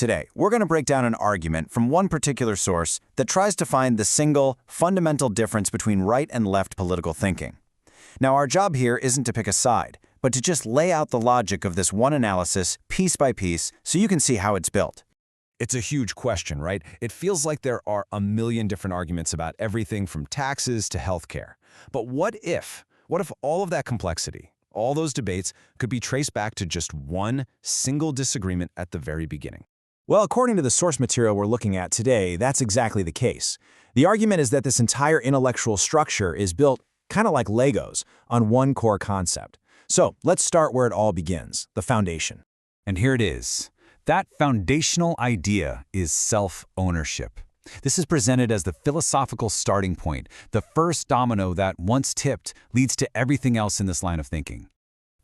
Today, we're going to break down an argument from one particular source that tries to find the single, fundamental difference between right and left political thinking. Now, our job here isn't to pick a side, but to just lay out the logic of this one analysis piece by piece so you can see how it's built. It's a huge question, right? It feels like there are a million different arguments about everything from taxes to healthcare. But what if all of that complexity, all those debates, could be traced back to just one single disagreement at the very beginning? Well, according to the source material we're looking at today, that's exactly the case. The argument is that this entire intellectual structure is built, kind of like Legos, on one core concept. So let's start where it all begins, the foundation. And here it is. That foundational idea is self-ownership. This is presented as the philosophical starting point, the first domino that, once tipped, leads to everything else in this line of thinking.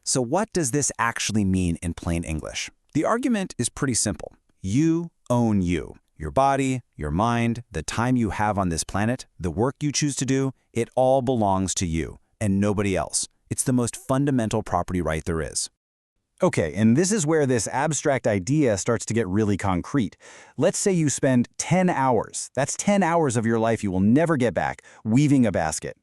So what does this actually mean in plain English? The argument is pretty simple. You own you. Your body, your mind, the time you have on this planet, the work you choose to do, it all belongs to you and nobody else. It's the most fundamental property right there is. Okay, and this is where this abstract idea starts to get really concrete. Let's say you spend 10 hours. That's 10 hours of your life you will never get back, weaving a basket.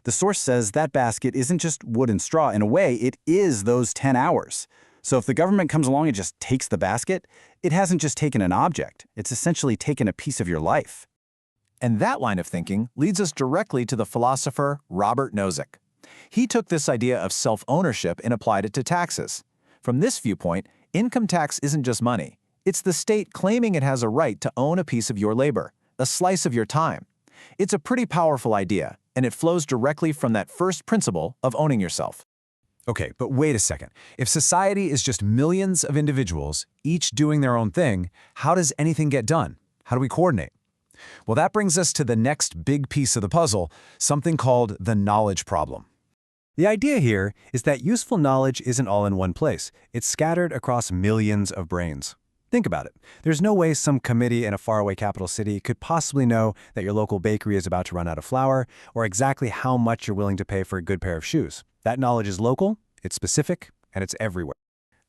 The source says that basket isn't just wood and straw. In a way, it is those 10 hours. So if the government comes along and just takes the basket, it hasn't just taken an object. It's essentially taken a piece of your life. And that line of thinking leads us directly to the philosopher Robert Nozick. He took this idea of self-ownership and applied it to taxes. From this viewpoint, income tax isn't just money. It's the state claiming it has a right to own a piece of your labor, a slice of your time. It's a pretty powerful idea, and it flows directly from that first principle of owning yourself. Okay, but wait a second. If society is just millions of individuals, each doing their own thing, how does anything get done? How do we coordinate? Well, that brings us to the next big piece of the puzzle, something called the knowledge problem. The idea here is that useful knowledge isn't all in one place. It's scattered across millions of brains. Think about it. There's no way some committee in a faraway capital city could possibly know that your local bakery is about to run out of flour or exactly how much you're willing to pay for a good pair of shoes. That knowledge is local, it's specific, and it's everywhere.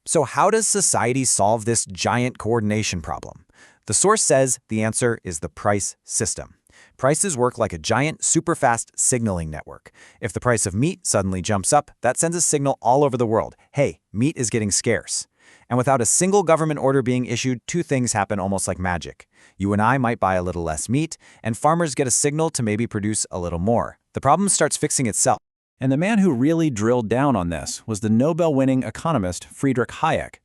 So how does society solve this giant coordination problem? The source says the answer is the price system. Prices work like a giant, super-fast signaling network. If the price of meat suddenly jumps up, that sends a signal all over the world. Hey, meat is getting scarce. And without a single government order being issued, two things happen almost like magic. You and I might buy a little less meat, and farmers get a signal to maybe produce a little more. The problem starts fixing itself. And the man who really drilled down on this was the Nobel-winning economist Friedrich Hayek.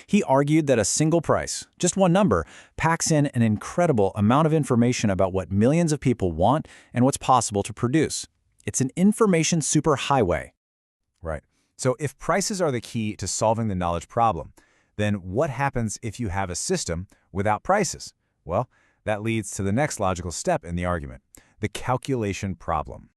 He argued that a single price, just one number, packs in an incredible amount of information about what millions of people want and what's possible to produce. It's an information superhighway. Right. So if prices are the key to solving the knowledge problem, then what happens if you have a system without prices? Well, that leads to the next logical step in the argument, the calculation problem.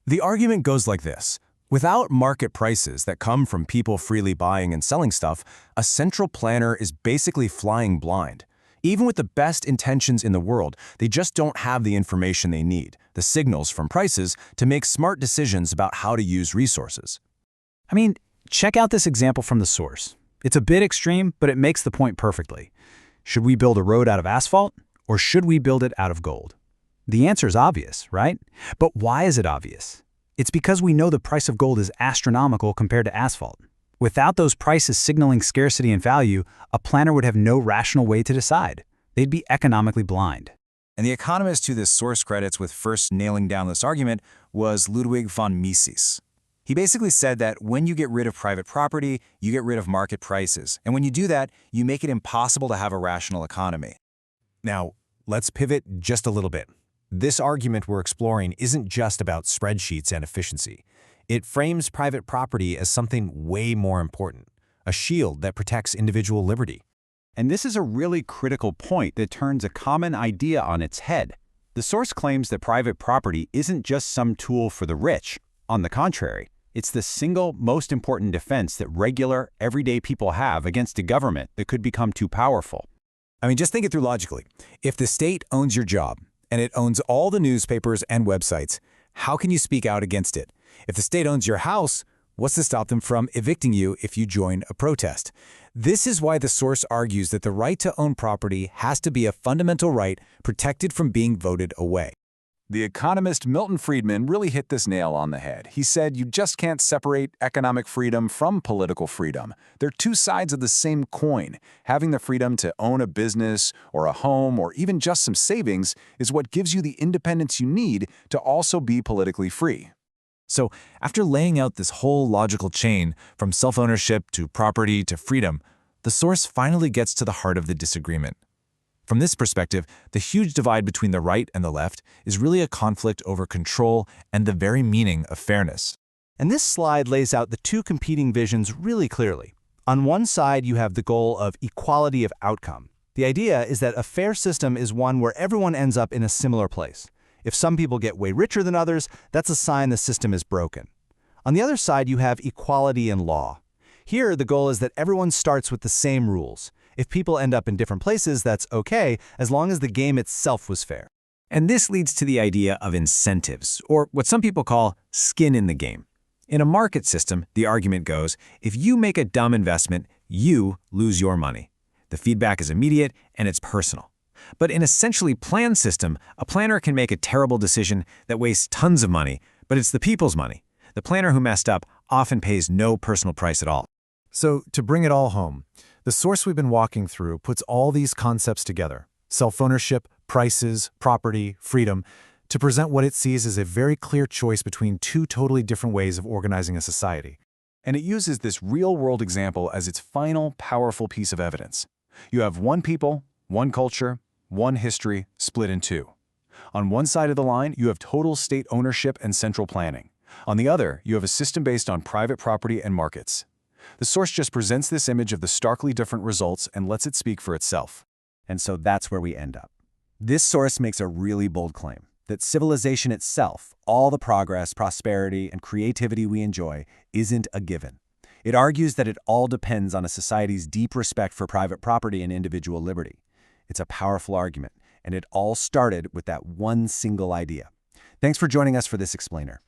The argument goes like this. Without market prices that come from people freely buying and selling stuff, a central planner is basically flying blind. Even with the best intentions in the world, they just don't have the information they need, the signals from prices, to make smart decisions about how to use resources. I mean, check out this example from the source. It's a bit extreme, but it makes the point perfectly. Should we build a road out of asphalt, or should we build it out of gold? The answer is obvious, right? But why is it obvious? It's because we know the price of gold is astronomical compared to asphalt. Without those prices signaling scarcity and value, a planner would have no rational way to decide. They'd be economically blind. And the economist who this source credits with first nailing down this argument was Ludwig von Mises. He basically said that when you get rid of private property, you get rid of market prices. And when you do that, you make it impossible to have a rational economy. Now, let's pivot just a little bit. This argument we're exploring isn't just about spreadsheets and efficiency. It frames private property as something way more important, a shield that protects individual liberty. And this is a really critical point that turns a common idea on its head. The source claims that private property isn't just some tool for the rich. On the contrary, it's the single most important defense that regular, everyday people have against a government that could become too powerful. I mean, just think it through logically. If the state owns your job, and it owns all the newspapers and websites, how can you speak out against it? If the state owns your house, What's to stop them from evicting you if you join a protest? This is why the source argues that the right to own property has to be a fundamental right protected from being voted away. The economist Milton Friedman really hit this nail on the head. He said you just can't separate economic freedom from political freedom. They're two sides of the same coin. Having the freedom to own a business or a home or even just some savings is what gives you the independence you need to also be politically free. So, after laying out this whole logical chain, from self-ownership to property to freedom, the source finally gets to the heart of the disagreement. From this perspective, the huge divide between the right and the left is really a conflict over control and the very meaning of fairness. And this slide lays out the two competing visions really clearly. On one side, you have the goal of equality of outcome. The idea is that a fair system is one where everyone ends up in a similar place. If some people get way richer than others, that's a sign the system is broken. On the other side, you have equality in law. Here, the goal is that everyone starts with the same rules. If people end up in different places, that's okay, as long as the game itself was fair. And this leads to the idea of incentives, or what some people call skin in the game. In a market system, the argument goes, if you make a dumb investment, you lose your money. The feedback is immediate and it's personal. But in a centrally planned system, a planner can make a terrible decision that wastes tons of money, but it's the people's money. The planner who messed up often pays no personal price at all. So, to bring it all home, the source we've been walking through puts all these concepts together, self-ownership, prices, property, freedom, to present what it sees as a very clear choice between two totally different ways of organizing a society. And it uses this real-world example as its final, powerful piece of evidence. You have one people, one culture, one history, split in two. On one side of the line, you have total state ownership and central planning. On the other, you have a system based on private property and markets. The source just presents this image of the starkly different results and lets it speak for itself. And so that's where we end up. This source makes a really bold claim that civilization itself, all the progress, prosperity, and creativity we enjoy, isn't a given. It argues that it all depends on a society's deep respect for private property and individual liberty. It's a powerful argument, and it all started with that one single idea. Thanks for joining us for this explainer.